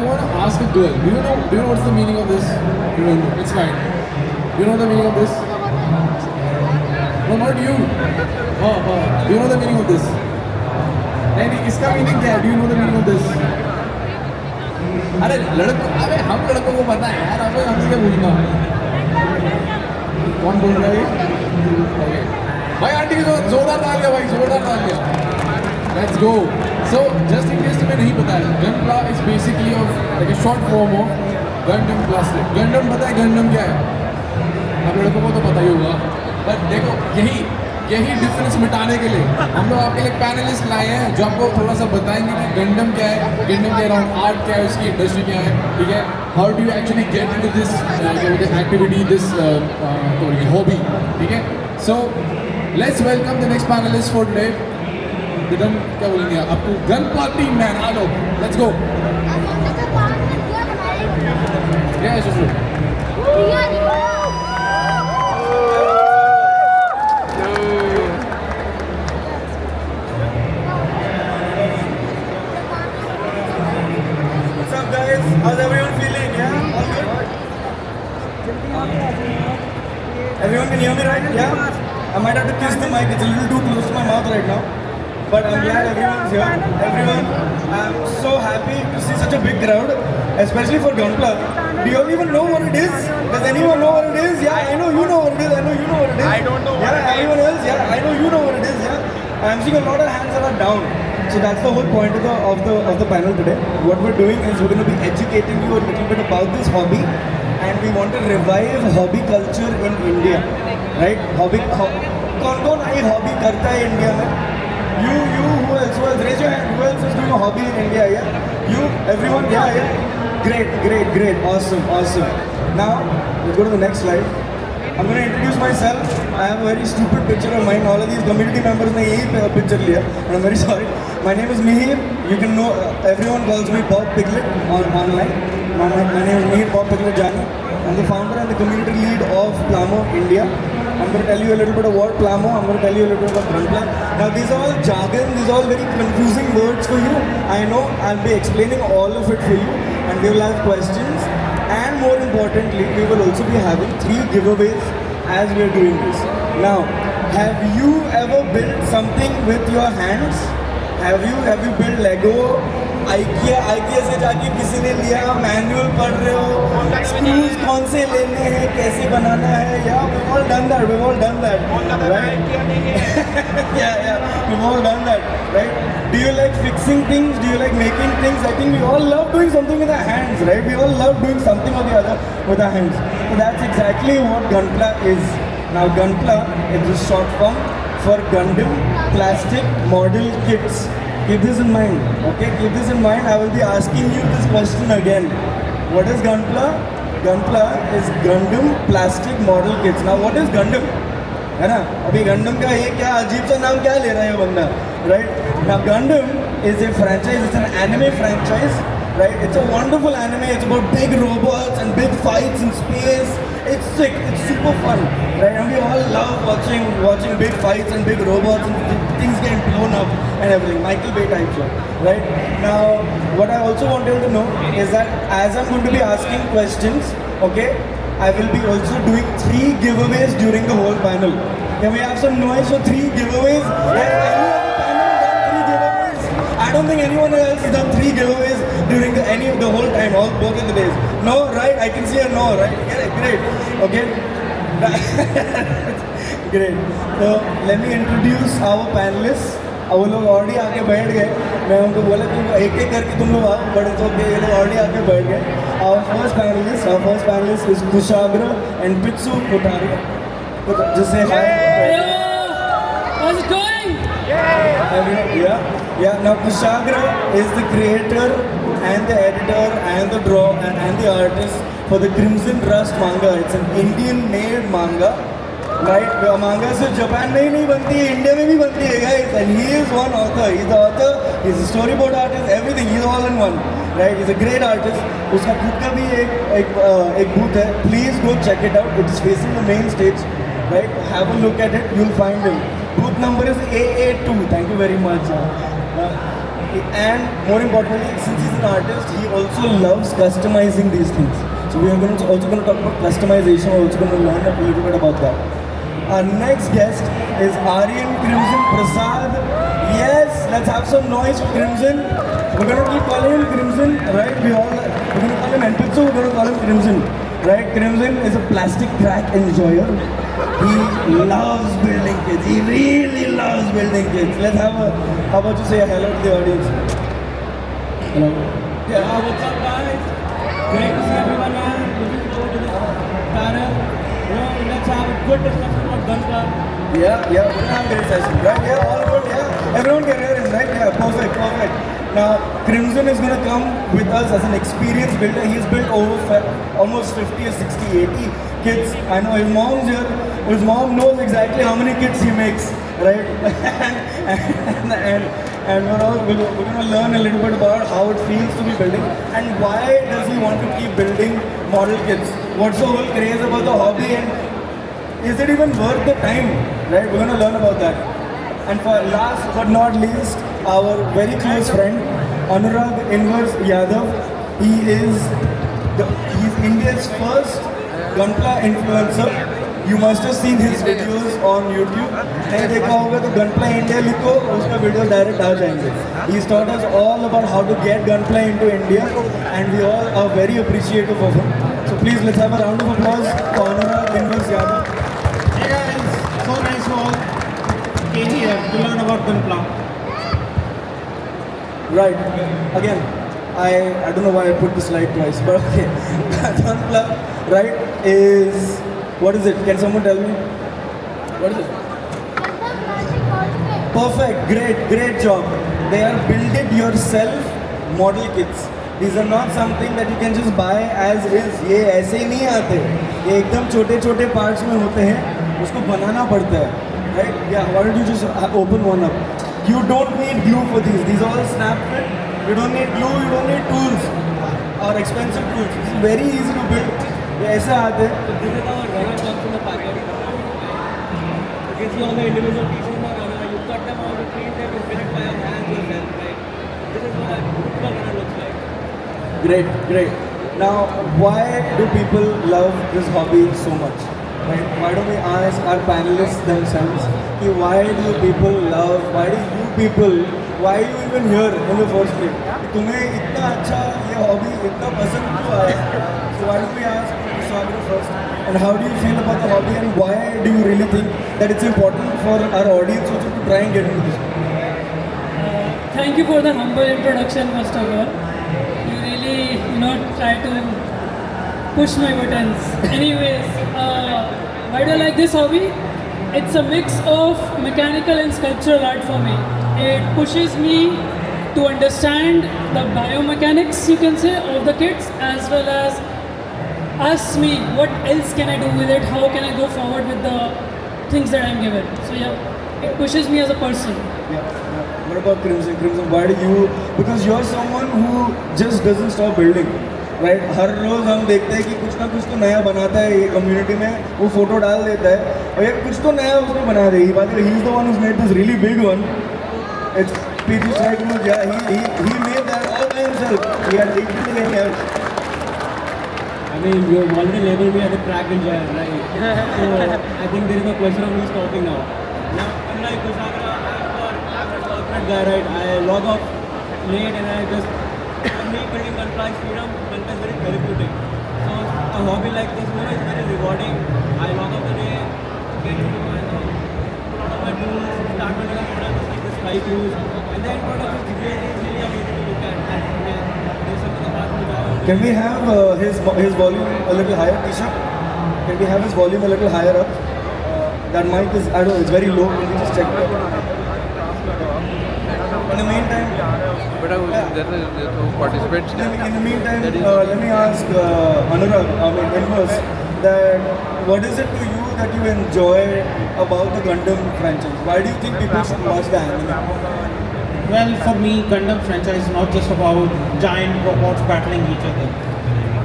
want to ask a girl. Do you know what's the meaning of this? You don't know. It's fine. You know the meaning of this? No, not you. Do you know the meaning of this? नहीं इसका meaning क्या है? Do you know the meaning of this? अरे हम लड़कों को पता है यार, हमें हमसे क्या पूछना? कौन बोल रहा है ये? भाई आंटी को जोरदार डाल दिया भाई, जोरदार डाल दिया। Let's go. So just in case तुम्हें नहीं पता है, Gunpla is basically like a short form of Gundam Plastic. Gundam पता है Gundam क्या है? आप लड़कों को तो पता ही होगा। पर देखो यही डिफरेंस मिटाने के लिए हम लोग आपके लिए पैनलिस्ट लाए हैं जो आपको थोड़ा सा बताएंगे कि गंडम क्या है, गंडम के अराउंड आर्ट क्या है, उसकी इंडस्ट्री क्या है, ठीक है? How do you actually get into this activity, this hobby, ठीक है? So let's welcome the next panelist for today. क्या बोलेंगे आपको? गनप्ला टीम मैन, आ लो, let's go. How's everyone feeling? Yeah? All good? Everyone can hear me right? Yeah? I might have to kiss the mic. It's a little too close to my mouth right now. But I'm glad everyone's here. Everyone, I'm so happy to see such a big crowd, especially for Gunpla. Do you all even know what it is? Does anyone know what it is? Yeah, I know you know what it is. I know you know what it is. I don't know what yeah, it is. Anyone else? Yeah, I know you know what it is. Yeah. I'm seeing a lot of hands that are down. So that's the whole point of the panel today. What we're doing is we're going to be educating you a little bit about this hobby, and we want to revive hobby culture in India, right? कौन आई hobby करता है India में? You, who else? Raise your hand. Who else is doing a hobby in India? Yeah, you, everyone. Yeah. Great. Awesome. Now let's go to the next slide. I'm going to introduce myself. I have a very stupid picture of mine. All of these community members ने यही picture लिया. And I'm very sorry. My name is Mihir. You can know, everyone calls me Bob Piglet online. My name is Mihir Bob Piglet Jani. I'm the founder and the community lead of Plamo India. I'm going to tell you a little bit about Plamo. I'm going to tell you a little bit about Gunpla. Now these are all jargon. These are all very confusing words for you. I know. I'll be explaining all of it for you. And we will have questions. And more importantly, we will also be having 3 giveaways as we are doing this. Now, have you ever built something with your hands? Have you built Lego? IKEA से जाके किसी ने लिया, manual पढ़ रहे हो, screws कौन से लेने हैं, कैसे बनाना है? Yeah, we've all done that, right? Yeah, we've all done that, right? Do you like fixing things? Do you like making things? I think we all love doing something with our hands, right? We all love doing something or the other with our hands. So that's exactly what Gunpla is. Now Gunpla is a short form for Gundam Plastic Model Kits. Keep this in mind, okay? Keep this in mind. I will be asking you this question again. What is Gunpla? Gunpla is Gundam Plastic Model Kits. Now what is Gundam? है ना? अभी Gundam का ये क्या अजीब सा नाम क्या ले रहा है ये बंदा, right? Now Gundam is a franchise. It's an anime franchise, right? It's a wonderful anime. It's about big robots and big fights in space. It's sick. It's super fun, right? And we all love watching big fights and big robots and things getting blown up and everything. Michael Bay type show, right? Now, what I also want you to know is that as I'm going to be asking questions, okay, I will be also doing 3 giveaways during the whole panel. Can we have some noise for 3 giveaways? Has any other panel done 3 giveaways? I don't think anyone else has done 3 giveaways during the whole time, both of the days. No, right? I can see a no, right? Great. Okay. Great. So let me introduce our panelists. वो लोग already आके बैठ गए. मैं उनको बोला कि एक करके तुम लोग आओ, बड़े तो ये लोग ऑलरेडी आके बैठ गए. Our first panelist is Kushagra and Pitsu Kotaria. Just say hi. How's it going? Yeah. Now Kushagra is the creator and the editor and the drawer and the artist for the Crimson Rust manga. It's an Indian-made manga. Right? Manga सिर्फ Japan में ही नहीं बनती है, India में भी बनती है guys. And he is one author. He's the author. He's a storyboard artist. Everything. He's all in one. Right? He's a great artist. उसका खुद का भी एक booth है. Please go check it out. It is facing the main stage. Right? Have a look at it. You'll find him. Booth number is AA2. Thank you very much. And more importantly, since he's an artist, he also loves customizing these things. So we are also going to talk about customization. We're also going to learn a little bit about that. Our next guest is Aryan Crimson Prasad. Yes, let's have some noise for Crimson. We're going to keep calling him Crimson, right? We're going to call him Enpitsu, we're going to call him Crimson. Right? Crimson is a plastic crack enjoyer. He loves building kids. He really loves building kids. Let's have a, how about you say a hello to the audience? Hello. Yeah. What's up, guys? Great to see everyone, man. Looking forward to this panel. Let's have a good discussion about Gunpla. Yeah, we're gonna have a great session, right? Yeah, all good, yeah. Everyone can hear him, right? Yeah, perfect. Now, Crimson is gonna come with us as an experienced builder. He's built over almost 50 or 60, 80 kids. I know his mom's here. His mom knows exactly how many kids he makes, right? and we're gonna learn a little bit about how it feels to be building and why does he want to keep building model kids. What's the whole craze about the hobby and is it even worth the time? Right? We're going to learn about that. And for last but not least, our very close friend, Anurag Inverse Yadav. He's India's first Gunpla influencer. You must have seen his videos on YouTube. नहीं देखा होगा तो Gunpla India लिखो, उसका video direct आ जाएंगे. He's taught us all about how to get Gunpla into India, and we all are very appreciative of him. So please let's have a round of applause for Anurag Inverse Yadav. Hey guys, so nice to all came here to learn about Gunpla. Right. Again, I don't know why I put the slide twice, but okay. Gunpla, right, is what is it? Can someone tell me? What is it? Perfect. Great job. They are build it yourself model kits. These are not something that you can just buy as is. ये ऐसे ही नहीं आते. ये एकदम छोटे parts में होते हैं. उसको बनाना पड़ता है. Right? Yeah. Why don't you just open one up? You don't need glue for these. These are all snap fit. You don't need glue. You don't need tools or expensive tools. It's very easy to build. ये ऐसे आते हैं. So this is our runner comes in the packet. You can see all the individual pieces in the runner. You cut them out, you clean them, you fill it by your hands yourself, right? This is what a typical runner looks like. Great. Now, why do people love this hobby so much? Right? Why don't we ask our panelists themselves, why do people love, why do you people, why are you even here in the first place? तुम्हें इतना अच्छा ये hobby इतना पसंद क्यों आया? So why don't we ask Sagar first? And how do you feel about the hobby and why do you really think that it's important for our audience also to try and get into this? Thank you for the humble introduction, first of all. You really, try to push my buttons. Anyways, why do I like this hobby? It's a mix of mechanical and sculptural art for me. It pushes me to understand the biomechanics, you can say, of the kits, as well as ask me what else can I do with it, how can I go forward with the things that I'm given. So yeah, it pushes me as a person. Yeah. What about Crimson? Crimson, why do you? Because you're someone who just doesn't stop building, right? हर रोज हम देखते हैं कि कुछ ना कुछ तो नया बनाता है ये community में, वो photo डाल देता है और ये कुछ तो नया उसने बना दे. By the way, he's the one who's made this really big one. It's P.G. Saikraj. Yeah, he made that all by himself. He had literally any help. I mean, you've already labeled me as a crack enjoyer, right? So I think there is no question of me stopping now. Now, unlike Kusagara, I'm a corporate guy, right? I log off late and for me, building Gunpla is freedom. Gunpla is very therapeutic. So a hobby like this, is very rewarding. I log off the day, get into my put out my tools, start building a model like this 5 views, and then product is really amazing to look at. There's something about it. Can we have his volume a little higher, Tisha? Can we have his volume a little higher up? That mic is, I don't know, it's very low. Can we just check that? In the meantime, participants. in the meantime, let me ask Anurag, Inverse, that what is it to you that you enjoy about the Gundam franchise? Why do you think people should watch the anime? Well, for me, Gundam franchise is not just about giant robots battling each other.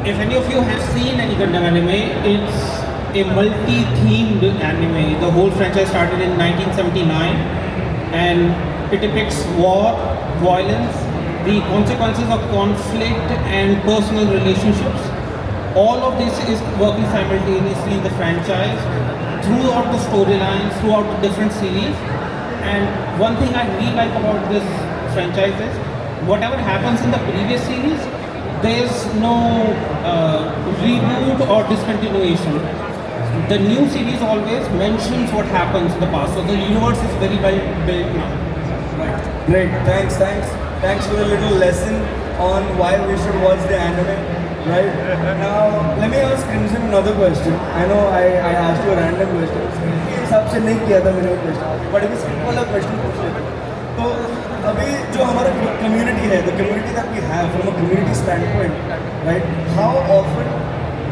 If any of you have seen any Gundam anime, it's a multi-themed anime. The whole franchise started in 1979 and it depicts war, violence, the consequences of conflict and personal relationships. All of this is working simultaneously in the franchise throughout the storylines, throughout the different series. And one thing I really like about this franchise is whatever happens in the previous series, there's no reboot or discontinuation. The new series always mentions what happens in the past, so the universe is very well built now. Great, thanks for the little lesson on why we should watch the anime. Right now, let me ask Crimson another question. I know I asked you a random question. इसके हिसाब से नहीं किया था मैंने वो question, but अभी simple वाला question पूछ लेते हैं. तो अभी जो हमारा community है, the community that we have from a community standpoint, right? How often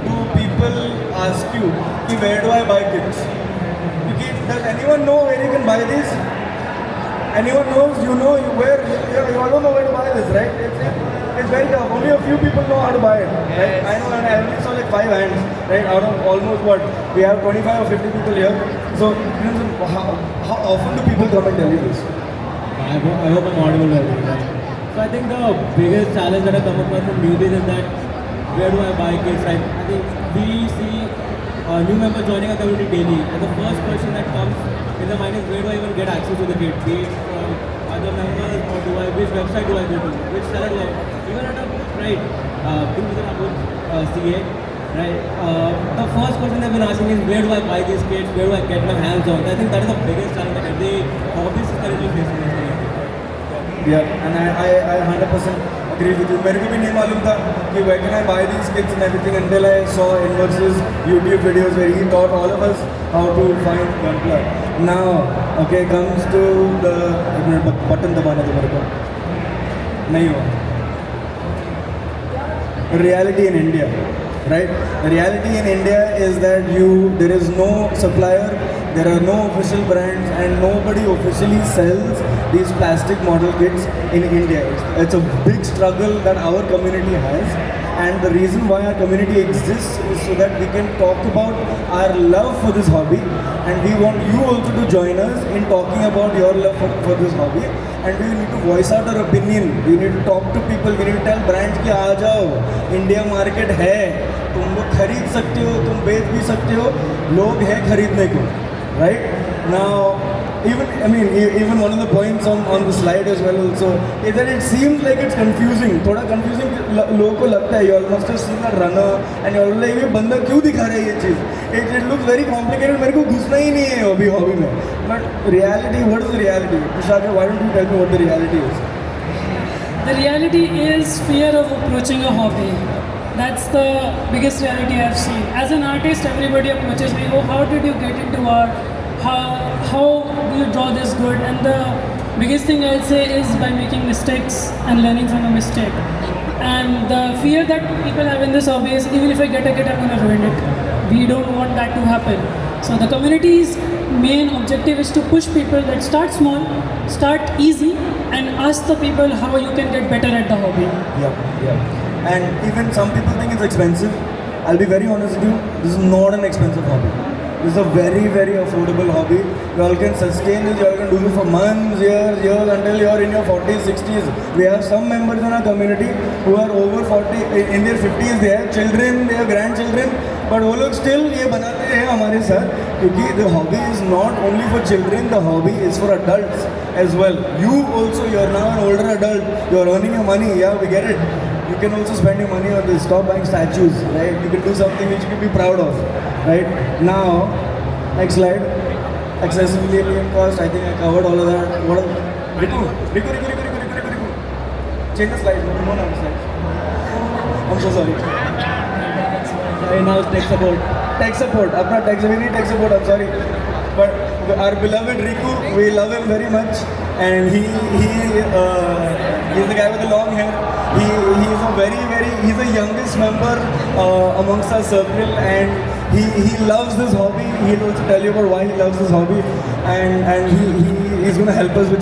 do people ask you, कि where do I buy kits? क्योंकि does anyone know where you can buy this? Anyone knows? You know where? You all don't know where to buy this, right? It's very tough. Only a few people know how to buy it, right? I know, and I only saw like 5 hands, right? Out of almost what we have 25 or 50 people here. So, how often do people come and tell you this? I hope I'm audible well. Right? So I think the biggest challenge that I come across from newbies is that where do I buy kits? Right? I think we see a new member joining a community daily, and the first question that comes in the mind is where do I even get access to the kit? Be it from other members, or which website do I go to? Which seller do I? Even at a right, CA, right? The first question they've been asking is where do I buy these kits? Where do I get my hands on? I think that is the biggest challenge that every hobbyist is currently facing. Yeah, and I 100% agree with you. मेरे को भी नहीं मालूम था कि where can I buy these kits and everything until I saw Inverse's YouTube videos where he taught all of us how to find Gunpla. Now, okay, comes to the button दबाना तो मेरे को नहीं हुआ. Reality in India, right? The reality in India is that there is no supplier, there are no official brands, and nobody officially sells these plastic model kits in India. It's a big struggle that our community has, and the reason why our community exists is so that we can talk about our love for this hobby, and we want you also to join us in talking about your love for this hobby. And we need to voice out our opinion. We need to talk to people. We need to tell brands कि आ जाओ, India market है, तुम लोग खरीद सकते हो, तुम बेच भी सकते हो, लोग हैं खरीदने को, right? Now, even one of the points on the slide as well also is that it seems like it's confusing. थोड़ा confusing लोगों को लगता है. You all must have seen a runner and you're like ये बंदा क्यों दिखा रहा है ये चीज़? It looks very complicated. मेरे को घुसना ही नहीं है हॉबी में. But reality, what is the reality? Tushar, why don't you tell me what the reality is? The reality is fear of approaching a hobby. That's the biggest reality I've seen. As an artist, everybody approaches me, oh, how did you get into art? How do you draw this good? And the biggest thing I'll say is by making mistakes and learning from a mistake. And the fear that people have in this hobby is even if I get a kit, I'm going to ruin it. We don't want that to happen. So the community's main objective is to push people that start small, start easy, and ask the people how you can get better at the hobby. Yeah. And even some people think it's expensive. I'll be very honest with you, this is not an expensive hobby. This is a very, very affordable hobby. You all can sustain this, you all can do this for months, years, until you're in your 40s, 60s. We have some members in our community who are over 40, in their 50s, they have children, they have grandchildren, but वो लोग still ये बनाते हैं हमारे साथ क्योंकि the hobby is not only for children, the hobby is for adults as well. You also, you're now an older adult, you're earning your money, yeah, we get it. You can also spend your money on this. Stop buying statues, right? You can do something which you can be proud of, right? Now, next slide. Accessibility and cost. I think I covered all of that. What? Riku. Change the slide. No more slides. I'm so sorry. Sorry, now it's tech support. Tech support. Apna tech support. We need tech support. I'm sorry, but our beloved Riku, we love him very much, and he's the guy with the long hair. He's a he's the youngest member amongst our circle, and he loves this hobby. He'll also tell you about why he loves this hobby, and he's going to help us with